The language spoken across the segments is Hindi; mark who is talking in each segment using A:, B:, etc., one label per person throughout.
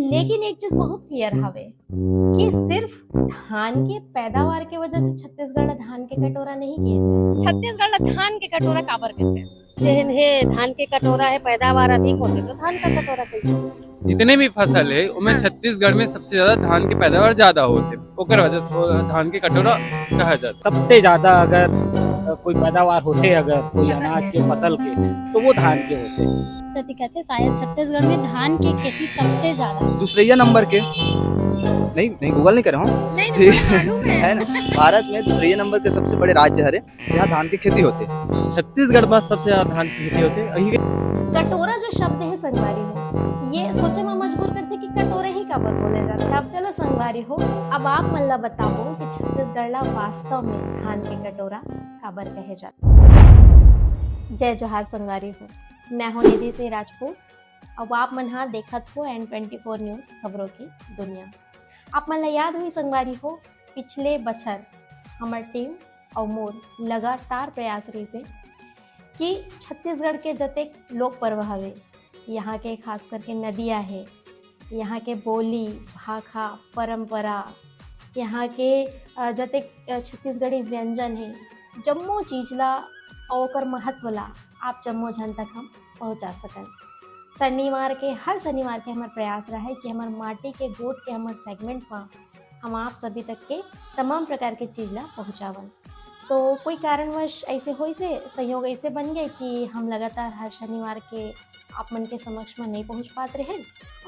A: लेकिन एक चीज बहुत क्लियर हवे कि सिर्फ धान के पैदावार के वजह से छत्तीसगढ़ ला धान के कटोरा नहीं किए जाए। छत्तीसगढ़ ला धान के कटोरा काबर कहते?
B: जेहन हे धान के कटोरा है पैदावार अधिक होते तो धान का कटोरा कहिए।
C: जितने भी फसल है उनमें छत्तीसगढ़ में सबसे ज्यादा धान के पैदावार ज्यादा होते, ओकर वजह से वो धान के कटोरा कहा जाता।
D: सबसे ज्यादा अगर कोई पैदावार होते, अगर कोई अनाज के फसल के, तो वो धान के होते।
E: सती कहते शायद छत्तीसगढ़ में धान की खेती सबसे ज्यादा।
F: दूसरे नंबर के नहीं गूगल नहीं कर रहा हूँ, है ना। भारत में दूसरे नंबर के सबसे बड़े राज्य हरे, यहाँ धान की खेती होती है।
C: छत्तीसगढ़ में सबसे ज्यादा धान की खेती होती।
A: कटोरा जो शब्द है संगवारी हो, ये सोचे में मजबूर करते कि कटोरे ही काबर बोले जाते। अब चलो संगवारी हो, अब आप मन ला बताओ कि छत्तीसगढ़ ला वास्तव में धान के कटोरा काबर कहे जाते। जय जोहार संगवारी हो, मैं हूं निधि सिंह राजपूत। अब आप मन हा देखत हो N24 न्यूज खबरों की दुनिया। आप मन ला याद हुई संगवारी हो, पिछले बछर हमार टीम और मोर लगातार प्रयास रही से कि छत्तीसगढ़ के जतेक लोक पर्व हवे, यहाँ के खास करके नदियाँ है, यहाँ के बोली भाखा परंपरा, यहाँ के जतेक छत्तीसगढ़ी व्यंजन है, जम्मो चीज ला और ओकर महत्व ला आप जम्मो जन तक हम पहुँचा सकन। हर शनिवार के हमार प्रयास रहा है कि हमार माटी के गोट के हमार सेगमेंट में हम आप सभी तक के तमाम प्रकार के चीज़ ला पहुँचावन। तो कोई कारणवश ऐसे हो से संयोग ऐसे बन गए कि हम लगातार हर शनिवार के आप मन के समक्ष में नहीं पहुँच पाते रहे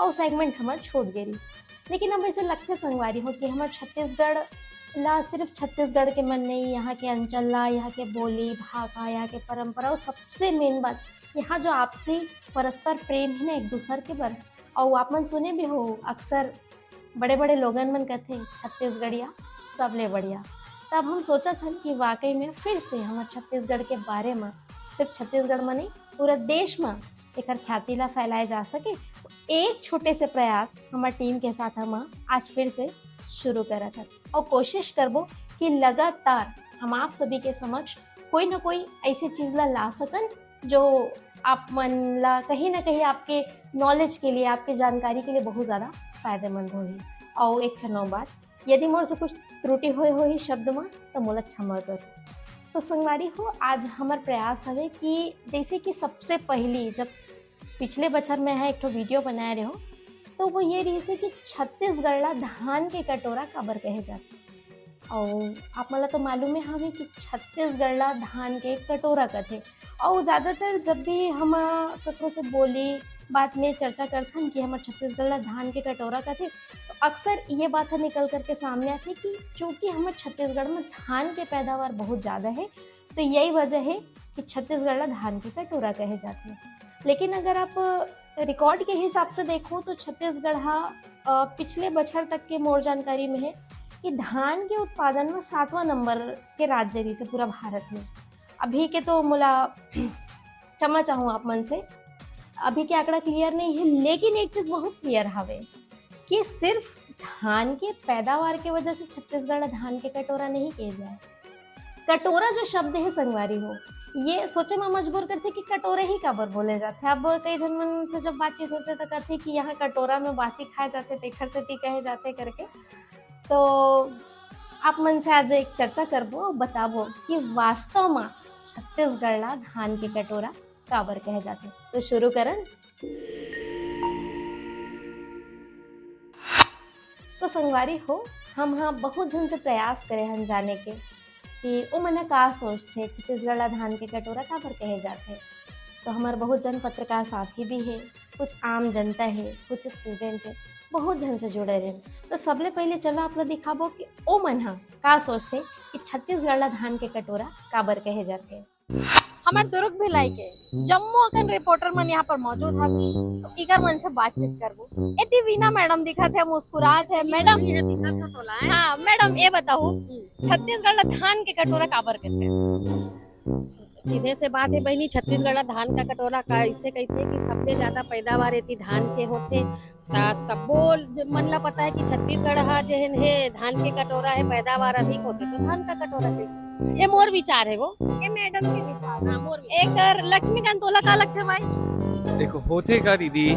A: और सेगमेंट हमार छूट गई। लेकिन अब ऐसे लगते संगवारी हो कि हमार छत्तीसगढ़ ला सिर्फ छत्तीसगढ़ के मन नहीं, यहाँ के अंचल ला, यहाँ के बोली भाषा, यहाँ के परंपरा और सबसे मेन बात यहाँ जो आपसी परस्पर प्रेम है ना एक दूसर के बर। और आप मन सुने भी हो अक्सर बड़े बड़े लोगन मन कहते छत्तीसगढ़िया सबले बढ़िया। तब हम सोचा था कि वाकई में फिर से हमारे छत्तीसगढ़ के बारे में सिर्फ छत्तीसगढ़ में नहीं पूरा देश में एक ख्याति ला फैलाए जा सके। तो एक छोटे से प्रयास हमारे टीम के साथ हम आज फिर से शुरू करा था और कोशिश करबो कि लगातार हम आप सभी के समक्ष कोई ना कोई ऐसी चीज़ ला सकन जो आप मन ला कहीं ना कहीं आपके नॉलेज के लिए, आपके जानकारी के लिए बहुत ज़्यादा फायदेमंद होगी। और एक ठनो बात, यदि मोर से कुछ त्रुटि हो शब्द में तो मोला क्षमा करो। तो संगवारी हो, आज हमार प्रयास हवे कि जैसे कि सबसे पहली जब पिछले बछर में है एक ठो वीडियो बनाए रहे हो, तो वो ये रही थी कि छत्तीसगढ़ ला धान के कटोरा काबर कहे जाते। और आप मला तो मालूम है हमें कि छत्तीसगढ़ ला धान के कटोरा कहते। और ज़्यादातर जब भी हम ककरों से बोली बात में चर्चा करथन कि हमारे छत्तीसगढ़ ला धान के कटोरा कहते, तो अक्सर ये बात निकल करके सामने आती कि चूँकि हमारे छत्तीसगढ़ में धान के पैदावार बहुत ज़्यादा है, तो यही वजह है कि छत्तीसगढ़ ला धान के कटोरा कहे जाते हैं। लेकिन अगर आप रिकॉर्ड के हिसाब से देखो तो छत्तीसगढ़ पिछले बछर तक के मोर जानकारी में है कि धान के उत्पादन में 7वां नंबर के राज्य रही से पूरा भारत में। अभी के तो मुला क्षमा चाहूँ आप मन से, अभी के आंकड़ा क्लियर नहीं है, लेकिन एक चीज़ बहुत क्लियर हवे कि सिर्फ धान के पैदावार के वजह से छत्तीसगढ़ धान के कटोरा नहीं किए जाए। कटोरा जो शब्द है संगवारी हो, ये सोचे में मजबूर करते कि कटोरे ही काबर बोले जाते। अब कई जन मन से जब बातचीत होते तो कहते कि यहाँ कटोरा में बासी खाए जाते थे, खर से कहे जाते करके। तो आप मन से आज एक चर्चा करबो और बताबो कि वास्तव में छत्तीसगढ़ ला धान के कटोरा काबर कहे जाते। तो शुरू करन। तो संगवारी हो, हम बहुत जन से प्रयास करे हम जाने के कि वो मन का सोचते छत्तीसगढ़ ला धान के कटोरा काबर कहे जाते। तो हमारे बहुत जन पत्रकार साथी भी है, कुछ आम जनता है, कुछ स्टूडेंट है, बहुत जन से जुड़े रहे। तो सबले पहले चलो आप लोग दिखाबो कि ओ मन का सोचते कि छत्तीसगढ़ ला धान के कटोरा काबर कहे जाते। हमारे दुर्ग भिलाई के जम्मू अकन रिपोर्टर मन यहाँ पर मौजूद है, तो इकर मन से बातचीत करबो। एती वीना मैडम दिखत है, मुस्कुरात है। मैडम हाँ मैडम, ये बताओ छत्तीसगढ़ ला धान के कटोरा काबर कहते हैं?
B: सीधे से बात है बहनी, छत्तीसगढ़ धान का कटोरा का इसे कहते कि सबसे ज्यादा पैदावार एती धान के होते। सबो मन ला पता है कि छत्तीसगढ़ जेहन है धान के कटोरा है पैदावार अधिक होते तो धान का कटोरा कहिए। ये मोर विचार है, वो
A: ये मैडम के विचार।
B: हाँ, मोर
A: एक लक्ष्मीकांत तोला का लगते भाई।
C: देखो होते का दीदी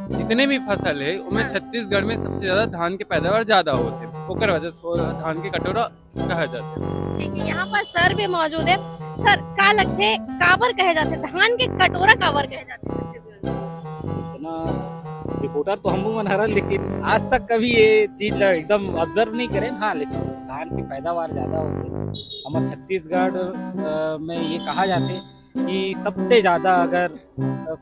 C: जितने भी फसल है उनमें छत्तीसगढ़ में सबसे ज्यादा धान के पैदावार ज्यादा होते ओकर वजह से वो धान के कटोरा कहा जाता है।
A: ठीक है, यहाँ पर सर भी मौजूद है। सर का लगते काबर कहे जाते, धान के कटोरा काबर कहे जाते छत्तीसगढ़ में?
D: इतना रिपोर्टर तो हम बना रहा, लेकिन आज तक कभी ये चीज एकदम ऑब्जर्व नहीं करें। हाँ, लेकिन धान की पैदावार ज्यादा होती है हमारे छत्तीसगढ़ में। ये कहा जाते कि सबसे ज्यादा अगर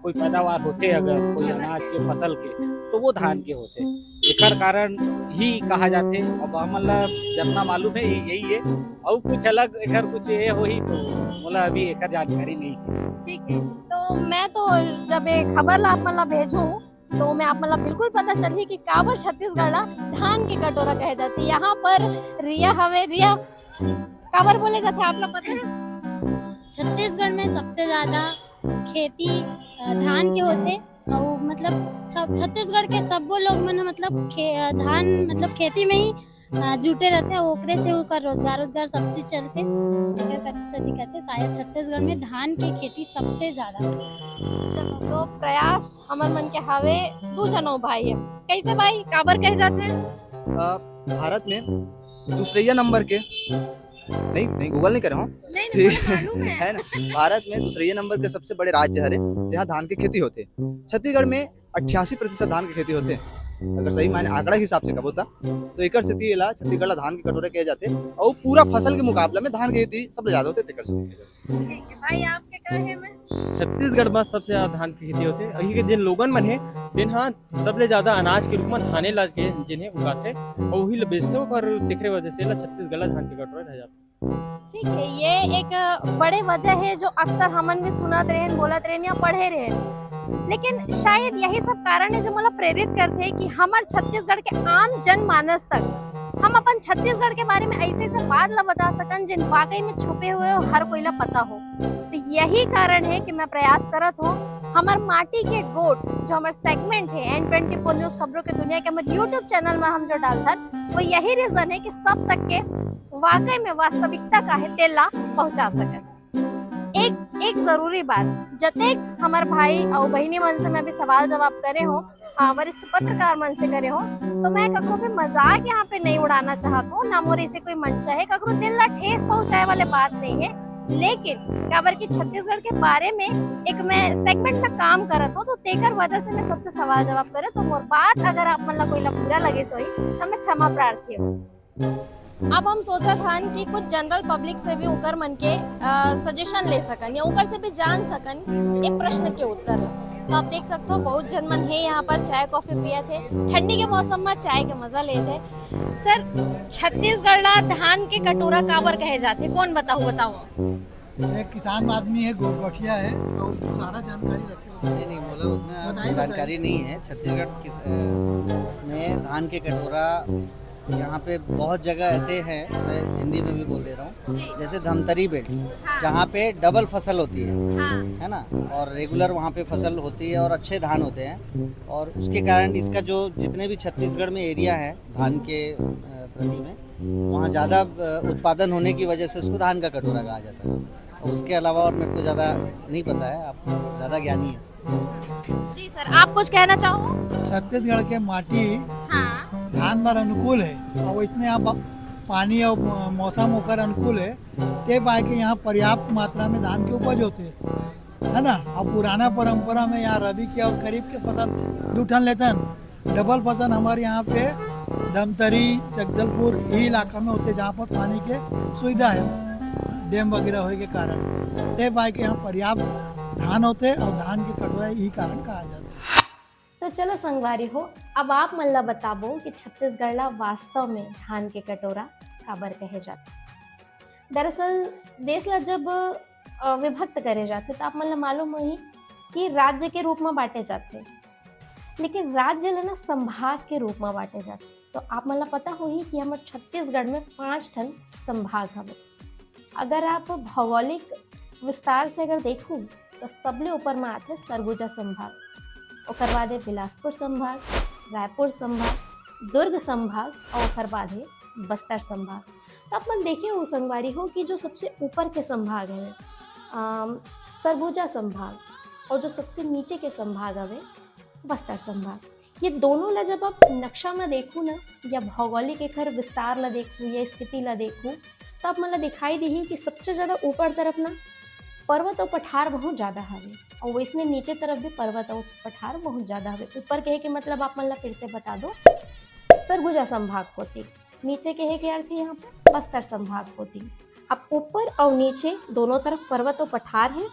D: कोई पैदावार होते अगर कोई अनाज के फसल के तो वो धान के होते। एकर कारण ही कहा जाते। अब हमला जितना मालूम है यही है, और कुछ अलग एकर कुछ ये हो ही तो मोला अभी एकर जानकारी नहीं है।
A: ठीक है, तो मैं तो जब ये खबर ला आप मतलब भेजूं तो मैं आप मतलब बिल्कुल पता चली कि काबर छत्तीसगढ़ ला धान के कटोरा कहे जाती। यहाँ पर रिया हवे, रिया काबर बोले जाते आप लोग पता है?
E: छत्तीसगढ़ में सबसे ज्यादा खेती धान के होते और मतलब सब छत्तीसगढ़ के सब वो लोग मन मतलब धान मतलब खेती में ही जुटे रहते हैं। ओकरे से ओकर रोजगार सब चीज चलते। कहते शायद छत्तीसगढ़ में धान की खेती सबसे ज्यादा होती।
A: चलो, तो प्रयास हमर मन के हवे दू जनो भाई है। कैसे भाई काबर कहे जाते हैं?
F: भारत में दूसरे नंबर के नहीं गूगल नहीं कर रहा हूँ,
A: नहीं
F: ठीक
A: मालूम
F: है ना। भारत में दूसरे नंबर के सबसे बड़े राज्य हरे यहाँ धान की खेती होते। छत्तीसगढ़ में 88% धान की खेती होते। अगर सही मायने आंकड़ा के हिसाब से कब होता तो एकर से छत्तीसगढ़ धान के कटोरे कहे जाते और पूरा फसल के मुकाबला में धान की खेती सबसे ज्यादा होते।
A: ठीक है भाई, आपके कहे में
G: छत्तीसगढ़ में सबसे ज्यादा धान की खेती होते। अही के जिन लोगन मन है दिन हाँ सबले ज्यादा अनाज के रूप में धाने ला के जिन्हें उगाते और वही बेचते और दिखरे वजह से छत्तीसगढ़ धान के कटोरा रह जाते।
A: ठीक है, ये एक बड़े वजह है जो अक्सर हमन भी सुनत रहे बोलत रहे या पढ़े रहे। लेकिन शायद यही सब कारण है जो मला प्रेरित करते हैं कि हमार छत्तीसगढ़ के आम जनमानस तक हम अपन छत्तीसगढ़ के बारे में ऐसे बात ला बता सकन जिन वाकई में छुपे हुए हो हर कोई ला पता हो। तो यही कारण है कि मैं प्रयास करत हूँ हमार माटी के गोट जो हमार सेगमेंट है N24 न्यूज खबरों के दुनिया के हमारे यूट्यूब चैनल में हम जो डालत वो यही रीजन है कि सब तक के वाकई में वास्तविकता का है तेला पहुंचा सके। एक जरूरी बात, जतेक हमार भाई और बहनी मन से मैं भी सवाल जवाब करे हो, वरिष्ठ पत्रकार मन से करे हो, तो मैं ककरो पे मजाक यहाँ पे नहीं उड़ाना चाहता हूँ, ना मोरे से कोई मंशा है, ककरो दिल ला ठेस पहुंचाए वाले बात नहीं है। लेकिन काबर की छत्तीसगढ़ के बारे में एक मैं सेगमेंट में काम करत हूँ तो तेकर वजह से मैं सबसे सवाल जवाब करे तो मोर बात अगर आप मन ला कोई ला बुरा लगे सोई तो मैं क्षमा प्रार्थी हूँ। अब हम सोचा था कि कुछ जनरल पब्लिक से भी उकर मन के सजेशन ले सकन या उकर से भी जान सकन एक प्रश्न के उत्तर। तो आप देख सकते हो बहुत जन मन है यहाँ पर चाय कॉफी पिए थे, ठंडी के मौसम में चाय के मजा लेते। सर, छत्तीसगढ़ ला धान के कटोरा काबर कहे जाते, कौन बताओ?
H: एक किसान आदमी है, गठिया है, तो सारा जानकारी रखते हैं।
I: नहीं बोला उतना जानकारी नहीं है। छत्तीसगढ़ में धान के कटोरा यहाँ पे बहुत जगह ऐसे हैं, मैं हिंदी में भी बोल दे रहा हूँ, जैसे धमतरी बेल्ट जहाँ पे डबल फसल होती है ना, और रेगुलर वहाँ पे फसल होती है और अच्छे धान होते हैं। और उसके कारण इसका जो जितने भी छत्तीसगढ़ में एरिया है धान के प्रति में, वहाँ ज़्यादा उत्पादन होने की वजह से उसको धान का कटोरा कहा जाता है। और उसके अलावा और मेरे को ज़्यादा नहीं पता है, आप ज़्यादा ज्ञानी है।
A: जी सर, आप कुछ कहना चाहो?
H: छत्तीसगढ़ के माटी धान पर अनुकूल है और इतने यहाँ पानी और मौसम होकर अनुकूल है, ते पाए के यहाँ पर्याप्त मात्रा में धान के उपज होते है ना। और पुराना परंपरा में यहाँ रबी के और खरीफ के फसल दूठन लेतन। डबल फसल हमारे यहाँ पे धमतरी जगदलपुर ये इलाका में होते जहाँ पर पानी के सुविधा है, डैम वगैरह होने के कारण ते पाए के यहाँ पर्याप्त धान होते और धान के कटोरा यही कारण कहा जाता है।
A: तो चलो संगवारी हो, अब आप मन ला बताबो कि छत्तीसगढ़ ला वास्तव में धान के कटोरा काबर कहे जाते। दरअसल देश ला जब विभक्त करे जाते तो आप मन ला मालूम होही कि राज्य के रूप में बांटे जाते, लेकिन राज्य ला ना संभाग के रूप में बांटे जाते। तो आप मन ला पता होही कि हमारे छत्तीसगढ़ में 5 ठन संभाग हवे। अगर आप भौगोलिक विस्तार से अगर देखूँ तो सबले ऊपर में आते सरगुजा संभाग, ओकर बाद है बिलासपुर संभाग, रायपुर संभाग, दुर्ग संभाग और ओकर बाद है बस्तर संभाग। तो आप मन देखे हो संगवारी हो कि जो सबसे ऊपर के संभाग है सरगुजा संभाग और जो सबसे नीचे के संभाग हवे बस्तर संभाग। ये दोनों ला जब आप नक्शा में देखू ना या भौगोलिक एकर विस्तार ला देखू या स्थिति ला देखू तो आप मतलब दिखाई दी कि सबसे ज़्यादा ऊपर तरफ ना पर्वत और पठार बहुत ज़्यादा हवे और वैसने नीचे तरफ भी पर्वत और पठार बहुत ज़्यादा हवे। ऊपर कहे के मतलब आप मतलब फिर से बता दो सरगुजा संभाग होती, नीचे कहे के अर्थ यहाँ पर बस्तर संभाग होती। अब ऊपर और नीचे दोनों तरफ पर्वत और पठार है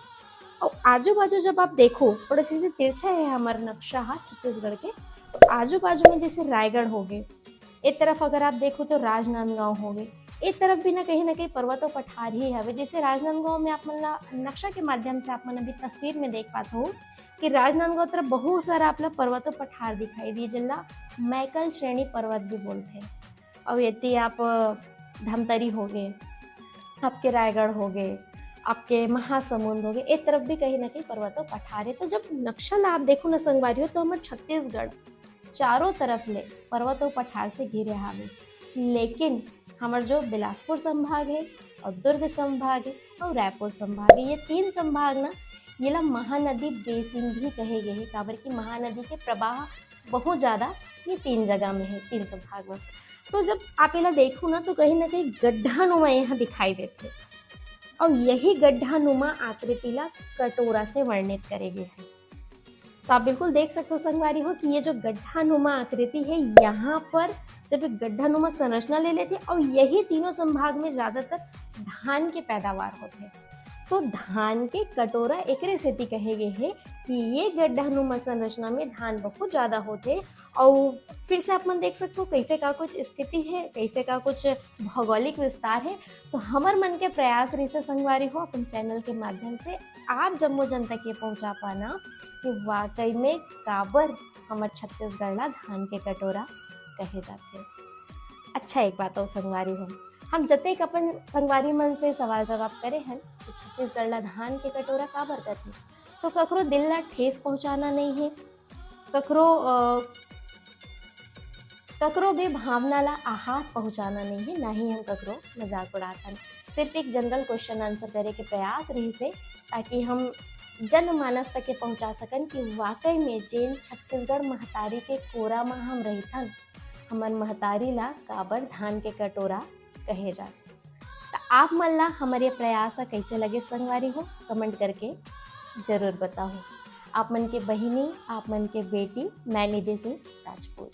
A: और आजू बाजू जब आप देखो थोड़े से तिरछा है हमारा नक्शा है छत्तीसगढ़ के, तो आजू बाजू में जैसे रायगढ़ हो गए, एक तरफ अगर आप देखो तो राजनांदगांव हो गए, एक तरफ भी ना कहीं पर्वतों पठार ही है। जैसे राजनांदगांव में आप मतलब नक्शा के माध्यम से आप मन अभी तस्वीर में देख पाते हो कि राजनांदगांव तरफ बहुत सारा आप पर्वतों पठार दिखाई दी जिला मैकल श्रेणी पर्वत भी बोलते हैं। और यदि आप धमतरी हो गए, आपके रायगढ़ हो गए, आपके महासमुंद हो गए, एक तरफ भी कहीं ना कहीं पर्वतों पठार है। तो जब नक्शा ला आप देखो ना संगवारियों तो हमारे छत्तीसगढ़ चारों तरफ ले पर्वतों पठार से घिरे हावे, लेकिन हमारे जो बिलासपुर संभाग है और दुर्ग संभाग है और रायपुर संभाग है, ये तीन संभाग ना ये ला महानदी बेसिन भी कहे गए हैं काबर की महानदी के प्रवाह बहुत ज़्यादा ये तीन जगह में है, तीन संभाग में। तो जब आप इला देखो ना तो कहीं ना कहीं गड्ढा नुमा यहाँ दिखाई देते और यही गड्ढा नुमा आकृति ला कटोरा से वर्णित करे गए हैं। तो आप बिल्कुल देख सकते हो संगवारी हो कि ये जो गड्ढा नुमा आकृति है यहाँ पर जब एक गड्ढा नुमा संरचना ले लेते और यही तीनों संभाग में ज़्यादातर धान के पैदावार होते हैं। तो धान के कटोरा एकरे सेती कहे गए हैं कि ये गड्ढा नुमा संरचना में धान बहुत ज़्यादा होते। और फिर से आप मन देख सकते हो कैसे का कुछ स्थिति है, कैसे का कुछ भौगोलिक विस्तार है। तो हमार मन के प्रयास रही से संगवारी हो अपन चैनल के माध्यम से आप जम्मो जनता के पहुँचा पाना कि वाकई में काबर हमारे छत्तीसगढ़ ला धान के कटोरा कहे जाते। अच्छा एक बात और संगवारी हो, हम जतेक अपन संगवारी मन से सवाल जवाब करे हैं तो छत्तीसगढ़ ला धान के कटोरा काबर करते, तो ककरो दिल ला ठेस पहुंचाना नहीं है, ककरो भी भावना ला आहार पहुंचाना नहीं है, ना ही हम ककरो मजाक उड़ाता। सिर्फ एक जनरल क्वेश्चन आंसर करे के प्रयास रही से ताकि हम जनमानस तक के पहुंचा सकन कि वाकई में जेन छत्तीसगढ़ महतारी के कोरा में हम रहतन हमन महतारी ला काबर धान के कटोरा कहे जाते। तो आप मन ला हमारे प्रयास कैसे लगे संगवारी हो कमेंट करके जरूर बताओ। आप मन के बहिनी, आप मन के बेटी मैं निधि सिंह राजपूत।